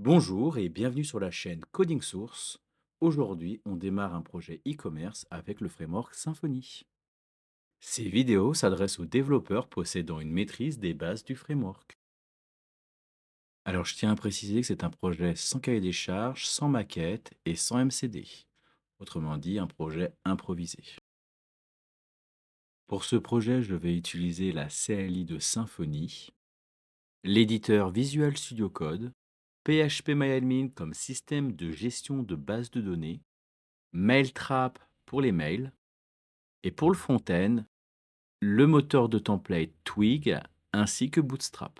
Bonjour et bienvenue sur la chaîne Coding Source. Aujourd'hui, on démarre un projet e-commerce avec le framework Symfony. Ces vidéos s'adressent aux développeurs possédant une maîtrise des bases du framework. Alors, je tiens à préciser que c'est un projet sans cahier des charges, sans maquette et sans MCD. Autrement dit, un projet improvisé. Pour ce projet, je vais utiliser la CLI de Symfony, l'éditeur Visual Studio Code, PHP comme système de gestion de base de données, Mailtrap pour les mails et pour le front-end, le moteur de template Twig ainsi que Bootstrap.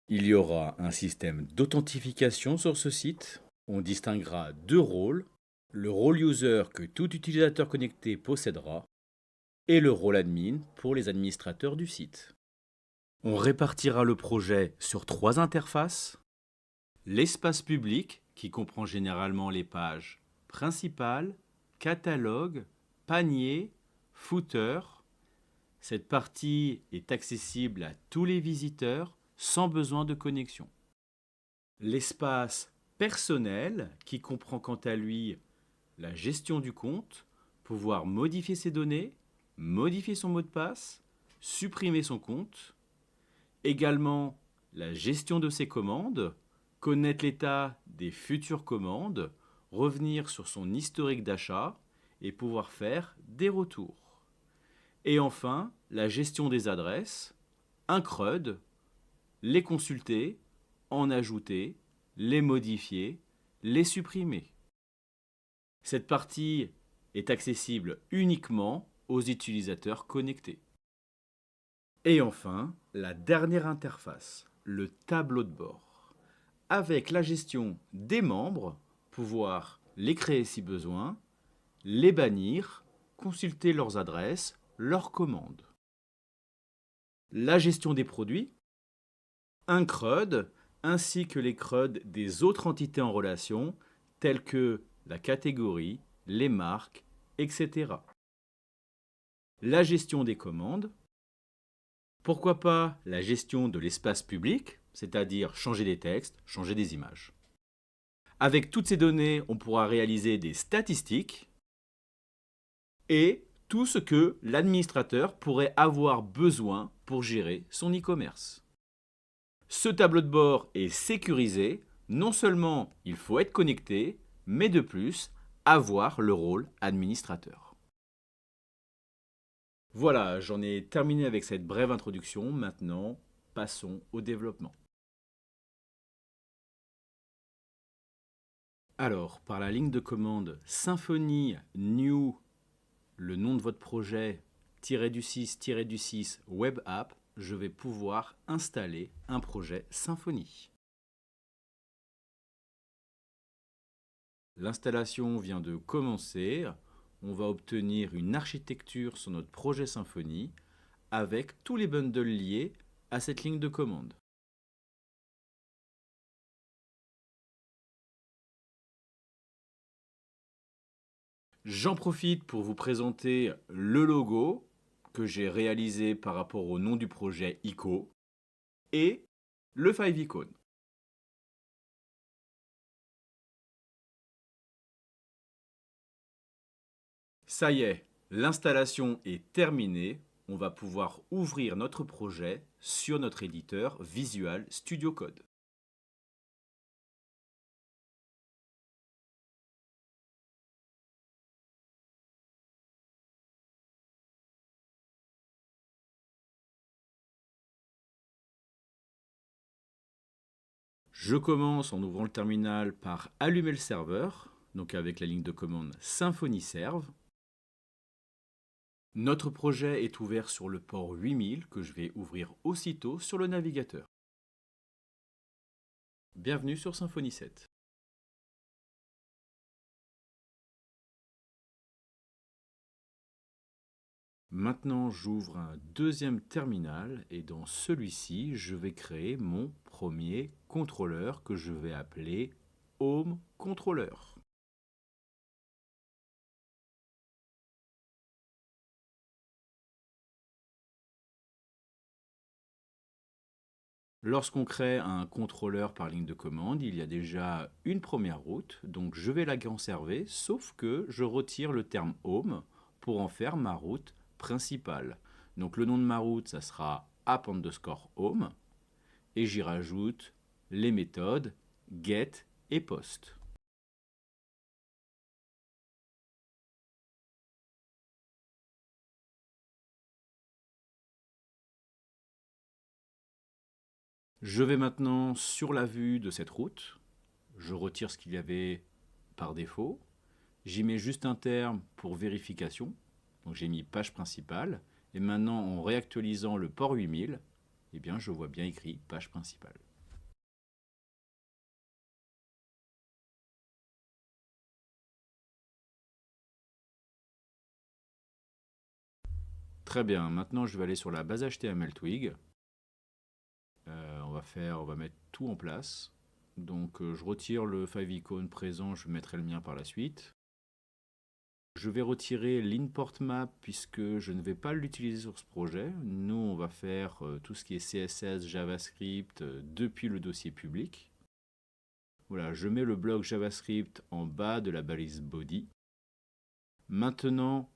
Il y aura un système d'authentification sur ce site. On distinguera deux rôles, le rôle user que tout utilisateur connecté possédera et le rôle admin pour les administrateurs du site. On répartira le projet sur trois interfaces. L'espace public, qui comprend généralement les pages principales, catalogue, panier, footer. Cette partie est accessible à tous les visiteurs sans besoin de connexion. L'espace personnel, qui comprend quant à lui la gestion du compte, pouvoir modifier ses données, modifier son mot de passe, supprimer son compte. Également la gestion de ses commandes, connaître l'état des futures commandes, revenir sur son historique d'achat et pouvoir faire des retours. Et enfin, la gestion des adresses, un CRUD, les consulter, en ajouter, les modifier, les supprimer. Cette partie est accessible uniquement aux utilisateurs connectés. Et enfin, la dernière interface, le tableau de bord, avec la gestion des membres, pouvoir les créer si besoin, les bannir, consulter leurs adresses, leurs commandes. La gestion des produits, un CRUD, ainsi que les CRUD des autres entités en relation, telles que la catégorie, les marques, etc. La gestion des commandes, pourquoi pas la gestion de l'espace public, c'est-à-dire changer des textes, changer des images. Avec toutes ces données, on pourra réaliser des statistiques et tout ce que l'administrateur pourrait avoir besoin pour gérer son e-commerce. Ce tableau de bord est sécurisé. Non seulement il faut être connecté, mais de plus, avoir le rôle administrateur. Voilà, j'en ai terminé avec cette brève introduction. Maintenant, passons au développement. Alors, par la ligne de commande Symfony new, le nom de votre projet, -du-6 web app, je vais pouvoir installer un projet Symfony. L'installation vient de commencer. On va obtenir une architecture sur notre projet Symfony avec tous les bundles liés à cette ligne de commande. J'en profite pour vous présenter le logo que j'ai réalisé par rapport au nom du projet ICO et le favicon. Ça y est, l'installation est terminée. On va pouvoir ouvrir notre projet sur notre éditeur Visual Studio Code. Je commence en ouvrant le terminal par allumer le serveur, donc avec la ligne de commande Symfony Serve. Notre projet est ouvert sur le port 8000 que je vais ouvrir aussitôt sur le navigateur. Bienvenue sur Symfony 7. Maintenant, j'ouvre un deuxième terminal et dans celui-ci, je vais créer mon premier contrôleur que je vais appeler Home Controller. Lorsqu'on crée un contrôleur par ligne de commande, il y a déjà une première route, donc je vais la conserver, sauf que je retire le terme home pour en faire ma route principale. Donc le nom de ma route, ça sera app_home, et j'y rajoute les méthodes get et post. Je vais maintenant sur la vue de cette route, je retire ce qu'il y avait par défaut, j'y mets juste un terme pour vérification, donc j'ai mis page principale, et maintenant en réactualisant le port 8000, eh bien je vois bien écrit page principale. Très bien, maintenant je vais aller sur la base HTML Twig. On va mettre tout en place. Donc je retire le favicon présent, je mettrai le mien par la suite. Je vais retirer l'import map puisque je ne vais pas l'utiliser sur ce projet. Nous, on va faire tout ce qui est CSS, JavaScript depuis le dossier public. Voilà, je mets le bloc JavaScript en bas de la balise body. Maintenant,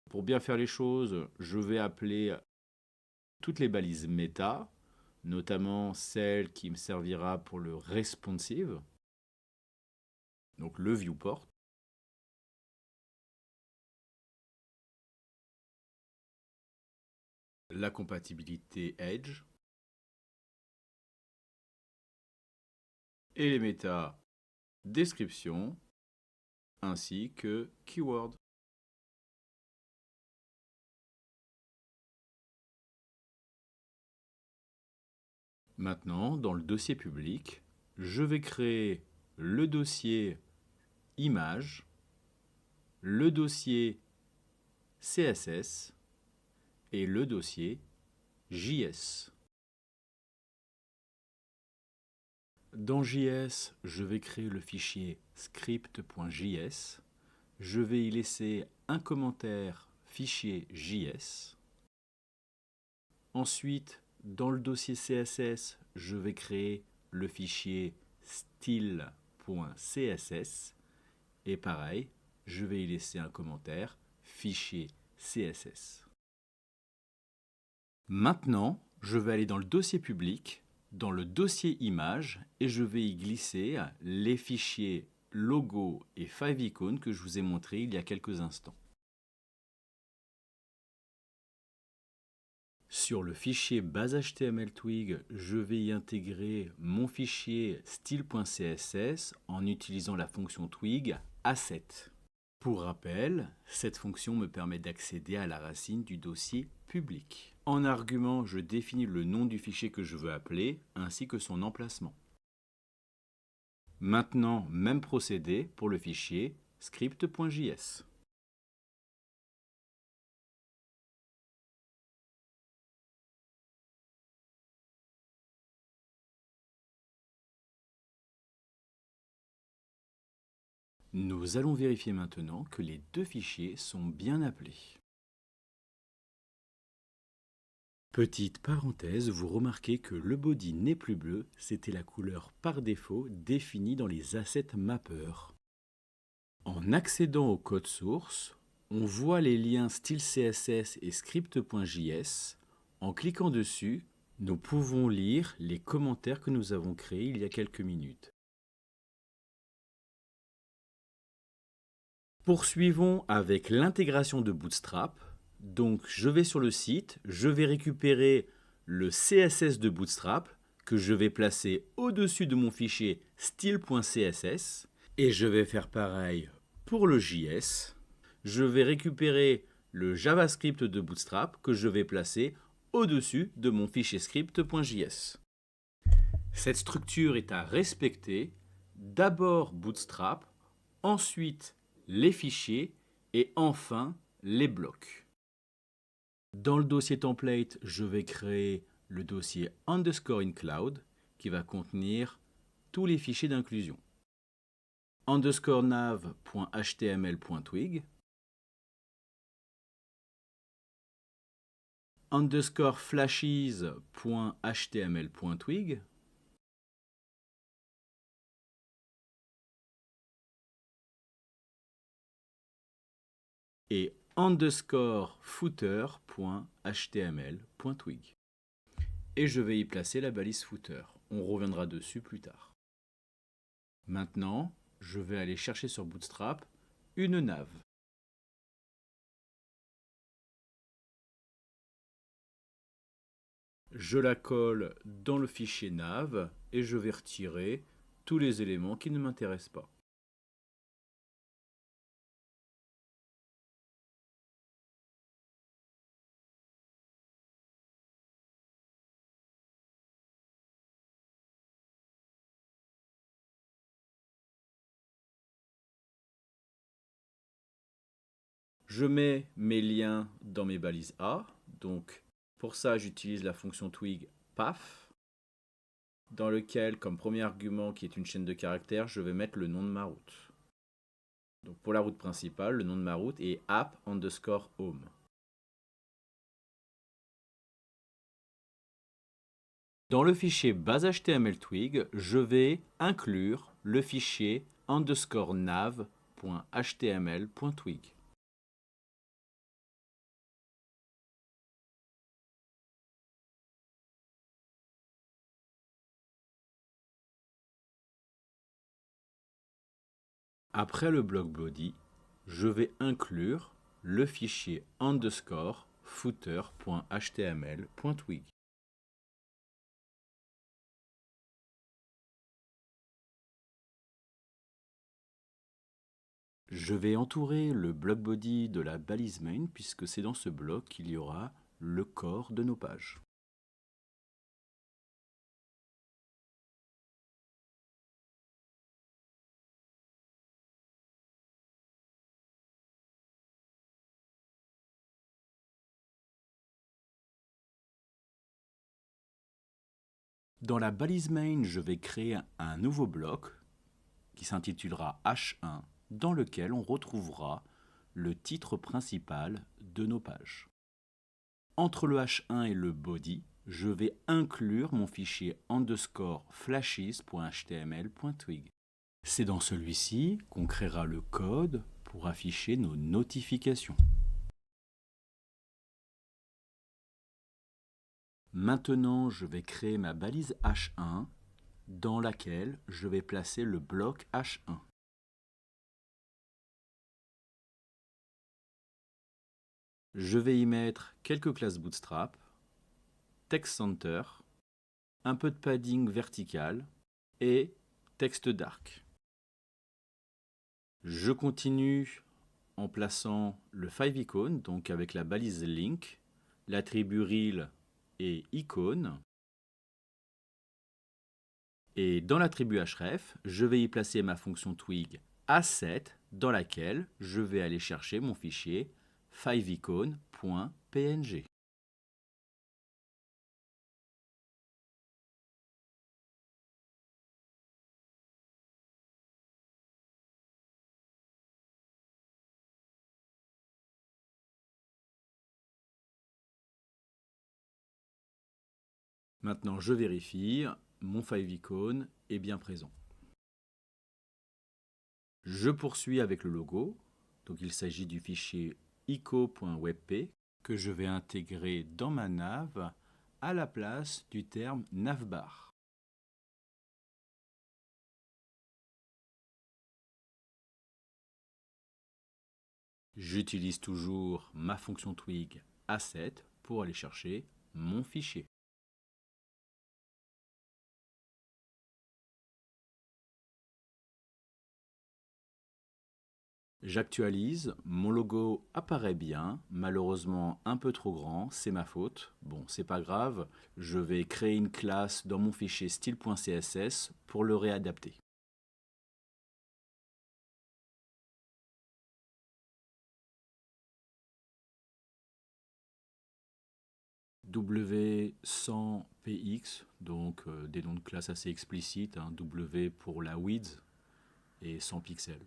pour bien faire les choses, je vais appeler toutes les balises méta, notamment celle qui me servira pour le responsive, donc le viewport. La compatibilité Edge, et les méta description, ainsi que keyword. Maintenant, dans le dossier public, je vais créer le dossier image, le dossier CSS et le dossier JS. Dans JS, je vais créer le fichier script.js. Je vais y laisser un commentaire fichier JS. Ensuite, dans le dossier CSS, je vais créer le fichier style.css. Et pareil, je vais y laisser un commentaire fichier CSS. Maintenant, je vais aller dans le dossier public, dans le dossier image, et je vais y glisser les fichiers logo et favicon que je vous ai montré il y a quelques instants. Sur le fichier base HTML Twig, je vais y intégrer mon fichier style.css en utilisant la fonction Twig asset. Pour rappel, cette fonction me permet d'accéder à la racine du dossier public. En argument, je définis le nom du fichier que je veux appeler ainsi que son emplacement. Maintenant, même procédé pour le fichier script.js. Nous allons vérifier maintenant que les deux fichiers sont bien appelés. Petite parenthèse, vous remarquez que le body n'est plus bleu, c'était la couleur par défaut définie dans les assets mapper. En accédant au code source, on voit les liens style CSS et script.js. En cliquant dessus, nous pouvons lire les commentaires que nous avons créés il y a quelques minutes. Poursuivons avec l'intégration de Bootstrap. Donc je vais sur le site, je vais récupérer le CSS de Bootstrap que je vais placer au-dessus de mon fichier style.css et je vais faire pareil pour le JS. Je vais récupérer le JavaScript de Bootstrap que je vais placer au-dessus de mon fichier script.js. Cette structure est à respecter. D'abord Bootstrap, ensuite les fichiers et enfin les blocs. Dans le dossier template, je vais créer le dossier _include qui va contenir tous les fichiers d'inclusion. _nav.html.twig, underscore flashes.html.twig et underscore footer.html.twig. Et je vais y placer la balise footer. On reviendra dessus plus tard. Maintenant, je vais aller chercher sur Bootstrap une nav. Je la colle dans le fichier nav et je vais retirer tous les éléments qui ne m'intéressent pas. Je mets mes liens dans mes balises A. Donc, pour ça, j'utilise la fonction twig path, dans lequel, comme premier argument qui est une chaîne de caractères, je vais mettre le nom de ma route. Donc, pour la route principale, le nom de ma route est app_home. Dans le fichier base.html_twig, je vais inclure le fichier _nav.html.twig. Après le bloc body, je vais inclure le fichier underscore footer.html.twig. Je vais entourer le bloc body de la balise main puisque c'est dans ce bloc qu'il y aura le corps de nos pages. Dans la balise main, je vais créer un nouveau bloc qui s'intitulera H1, dans lequel on retrouvera le titre principal de nos pages. Entre le H1 et le body, je vais inclure mon fichier underscore flashes.html.twig. C'est dans celui-ci qu'on créera le code pour afficher nos notifications. Maintenant, je vais créer ma balise H1 dans laquelle je vais placer le bloc H1. Je vais y mettre quelques classes Bootstrap, Text Center, un peu de padding vertical et texte dark. Je continue en plaçant le favicon, donc avec la balise link, l'attribut rel et icône. Et dans l'attribut href, je vais y placer ma fonction twig asset dans laquelle je vais aller chercher mon fichier favicon.png. Maintenant, je vérifie, mon favicon est bien présent. Je poursuis avec le logo. Donc, il s'agit du fichier ico.webp que je vais intégrer dans ma nav à la place du terme navbar. J'utilise toujours ma fonction twig asset pour aller chercher mon fichier. J'actualise, mon logo apparaît bien, malheureusement un peu trop grand, c'est ma faute. Bon, c'est pas grave, je vais créer une classe dans mon fichier style.css pour le réadapter. W100px, donc des noms de classe assez explicites, hein, W pour la width et 100 pixels.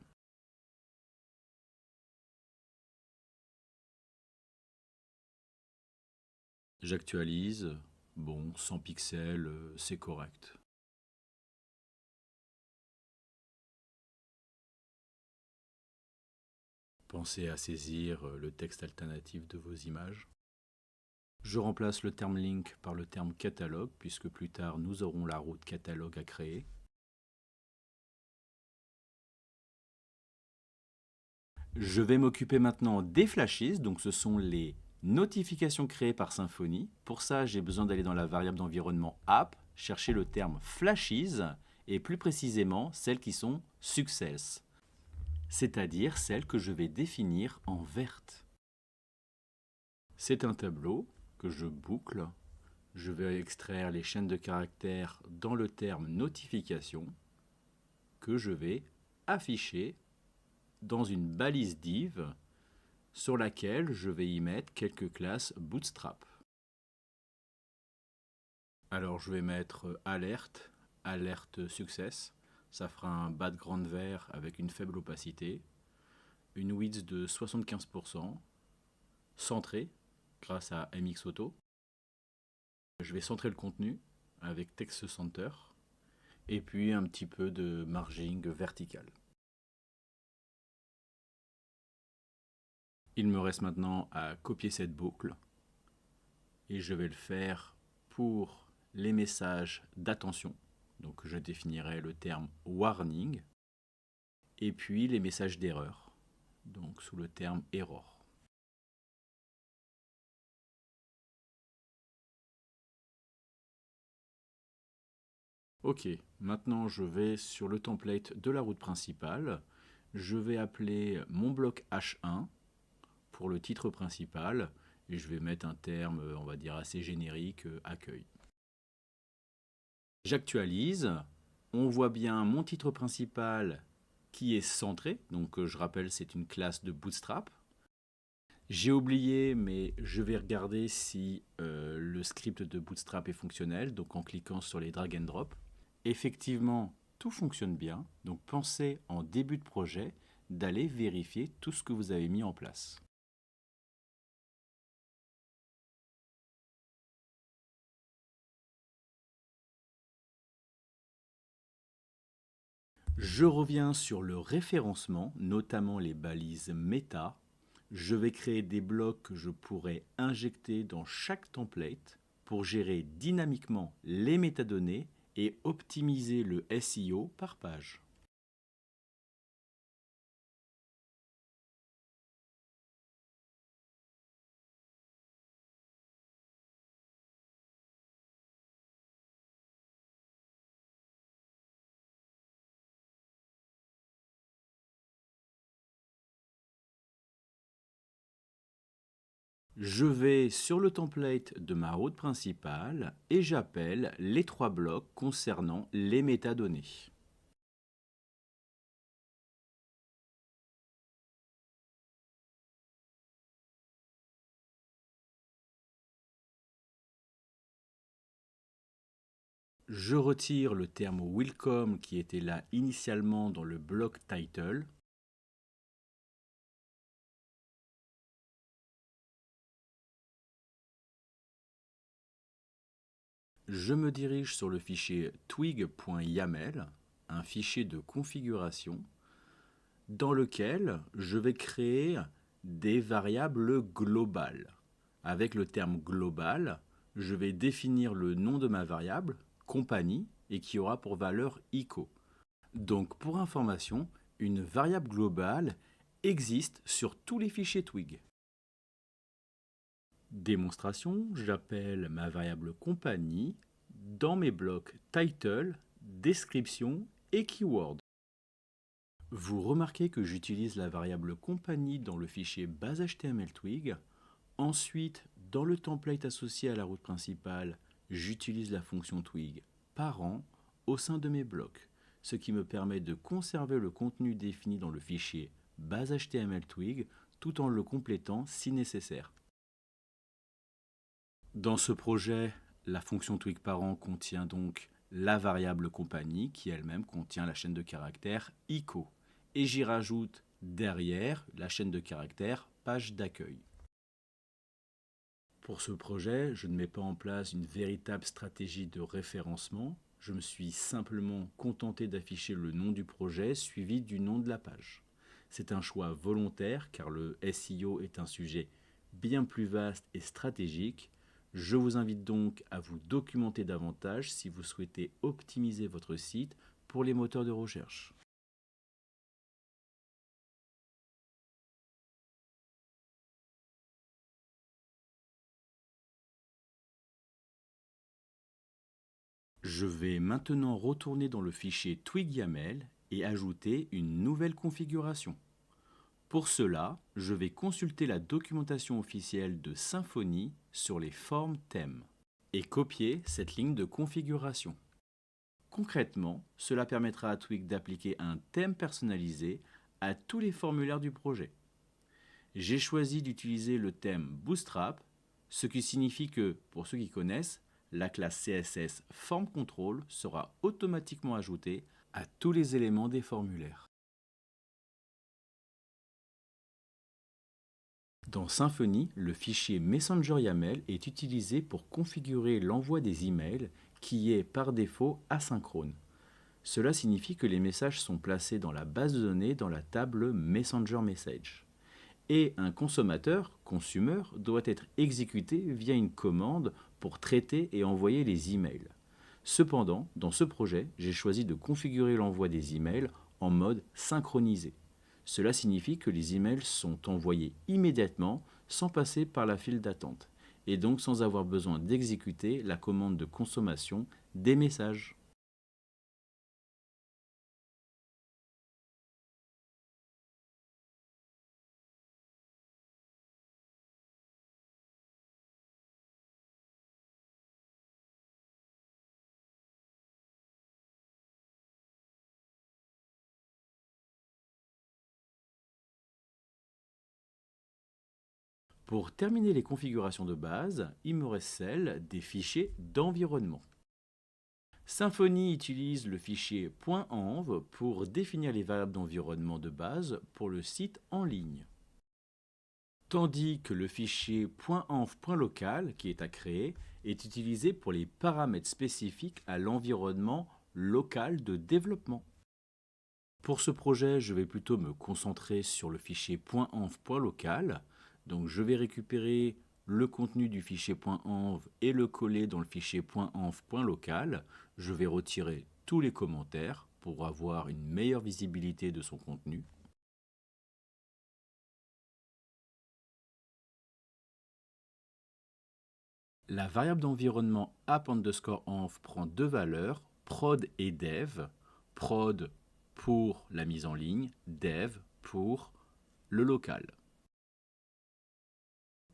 J'actualise. Bon, 100 pixels, c'est correct. Pensez à saisir le texte alternatif de vos images. Je remplace le terme link par le terme catalogue, puisque plus tard nous aurons la route catalogue à créer. Je vais m'occuper maintenant des flashes, donc ce sont les notifications créées par Symfony. Pour ça, j'ai besoin d'aller dans la variable d'environnement app, chercher le terme flashes, et plus précisément celles qui sont success, c'est-à-dire celles que je vais définir en verte. C'est un tableau que je boucle. Je vais extraire les chaînes de caractères dans le terme notification que je vais afficher dans une balise div sur laquelle je vais y mettre quelques classes Bootstrap. Alors je vais mettre alerte, alerte success. Ça fera un background vert avec une faible opacité, une width de 75%, centré grâce à MX Auto. Je vais centrer le contenu avec Text Center et puis un petit peu de margin vertical. Il me reste maintenant à copier cette boucle et je vais le faire pour les messages d'attention. Donc je définirai le terme warning et puis les messages d'erreur, donc sous le terme error. Ok, maintenant je vais sur le template de la route principale. Je vais appeler mon bloc H1 pour le titre principal et je vais mettre un terme, on va dire assez générique, accueil. J'actualise, on voit bien mon titre principal qui est centré, donc je rappelle c'est une classe de Bootstrap. J'ai oublié, mais je vais regarder si le script de Bootstrap est fonctionnel, donc en cliquant sur les drag and drop. Effectivement, tout fonctionne bien, donc pensez en début de projet d'aller vérifier tout ce que vous avez mis en place. Je reviens sur le référencement, notamment les balises méta. Je vais créer des blocs que je pourrais injecter dans chaque template pour gérer dynamiquement les métadonnées et optimiser le SEO par page. Je vais sur le template de ma route principale et j'appelle les trois blocs concernant les métadonnées. Je retire le terme welcome qui était là initialement dans le bloc title. Je me dirige sur le fichier twig.yaml, un fichier de configuration, dans lequel je vais créer des variables globales. Avec le terme global, je vais définir le nom de ma variable, compagnie, et qui aura pour valeur ICO. Donc pour information, une variable globale existe sur tous les fichiers Twig. Démonstration, j'appelle ma variable compagnie dans mes blocs title, description et keyword. Vous remarquez que j'utilise la variable compagnie dans le fichier base HTML Twig. Ensuite, dans le template associé à la route principale, j'utilise la fonction Twig parent au sein de mes blocs, ce qui me permet de conserver le contenu défini dans le fichier base HTML Twig tout en le complétant si nécessaire. Dans ce projet, la fonction Twig parent contient donc la variable compagnie qui elle-même contient la chaîne de caractères ICO. Et j'y rajoute derrière la chaîne de caractères page d'accueil. Pour ce projet, je ne mets pas en place une véritable stratégie de référencement. Je me suis simplement contenté d'afficher le nom du projet suivi du nom de la page. C'est un choix volontaire car le SEO est un sujet bien plus vaste et stratégique. Je vous invite donc à vous documenter davantage si vous souhaitez optimiser votre site pour les moteurs de recherche. Je vais maintenant retourner dans le fichier TwigYAML et ajouter une nouvelle configuration. Pour cela, je vais consulter la documentation officielle de Symfony sur les formes thèmes et copier cette ligne de configuration. Concrètement, cela permettra à Twig d'appliquer un thème personnalisé à tous les formulaires du projet. J'ai choisi d'utiliser le thème Bootstrap, ce qui signifie que, pour ceux qui connaissent, la classe CSS Form Control sera automatiquement ajoutée à tous les éléments des formulaires. Dans Symfony, le fichier Messenger YAML est utilisé pour configurer l'envoi des emails qui est par défaut asynchrone. Cela signifie que les messages sont placés dans la base de données dans la table Messenger Message. Et un consommateur, consumer, doit être exécuté via une commande pour traiter et envoyer les emails. Cependant, dans ce projet, j'ai choisi de configurer l'envoi des emails en mode synchronisé. Cela signifie que les emails sont envoyés immédiatement sans passer par la file d'attente et donc sans avoir besoin d'exécuter la commande de consommation des messages. Pour terminer les configurations de base, il me reste celle des fichiers d'environnement. Symfony utilise le fichier .env pour définir les variables d'environnement de base pour le site en ligne. Tandis que le fichier .env.local, qui est à créer, est utilisé pour les paramètres spécifiques à l'environnement local de développement. Pour ce projet, je vais plutôt me concentrer sur le fichier .env.local. Donc je vais récupérer le contenu du fichier .env et le coller dans le fichier .env.local. Je vais retirer tous les commentaires pour avoir une meilleure visibilité de son contenu. La variable d'environnement app_env prend deux valeurs, prod et dev. Prod pour la mise en ligne, dev pour le local.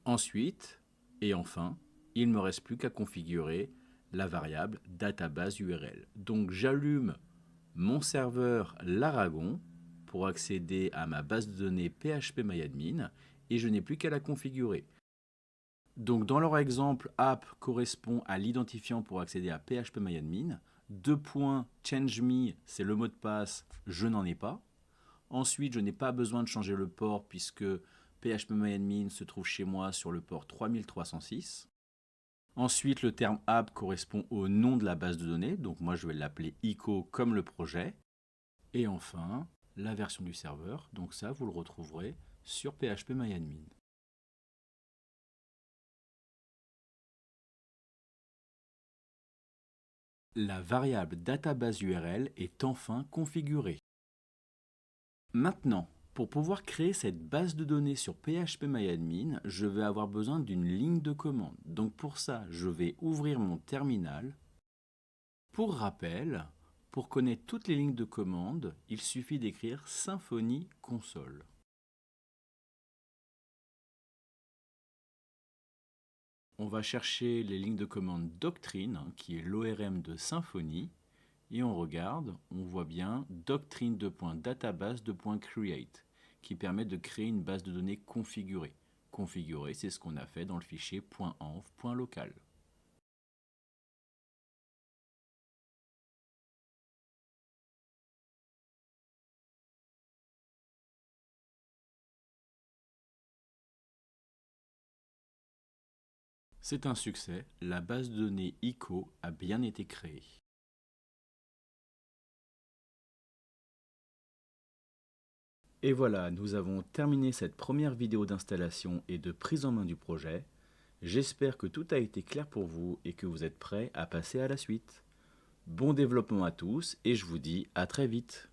Ensuite, et enfin, il ne me reste plus qu'à configurer la variable database URL. Donc j'allume mon serveur Laragon pour accéder à ma base de données PHPMyAdmin et je n'ai plus qu'à la configurer. Donc dans leur exemple, app correspond à l'identifiant pour accéder à PHPMyAdmin. ;change_me, c'est le mot de passe, je n'en ai pas. Ensuite, je n'ai pas besoin de changer le port puisque PHPMyAdmin se trouve chez moi sur le port 3306. Ensuite, le terme app correspond au nom de la base de données, donc moi je vais l'appeler ICO comme le projet. Et enfin, la version du serveur, donc ça vous le retrouverez sur PHPMyAdmin. La variable database URL est enfin configurée. Maintenant, pour pouvoir créer cette base de données sur PHPMyAdmin, je vais avoir besoin d'une ligne de commande. Donc pour ça, je vais ouvrir mon terminal. Pour rappel, pour connaître toutes les lignes de commande, il suffit d'écrire Symfony console. On va chercher les lignes de commande Doctrine, qui est l'ORM de Symfony, et on regarde, on voit bien doctrine.database.create, qui permet de créer une base de données configurée. Configurée, c'est ce qu'on a fait dans le fichier .env.local. C'est un succès, la base de données ICO a bien été créée. Et voilà, nous avons terminé cette première vidéo d'installation et de prise en main du projet. J'espère que tout a été clair pour vous et que vous êtes prêts à passer à la suite. Bon développement à tous et je vous dis à très vite.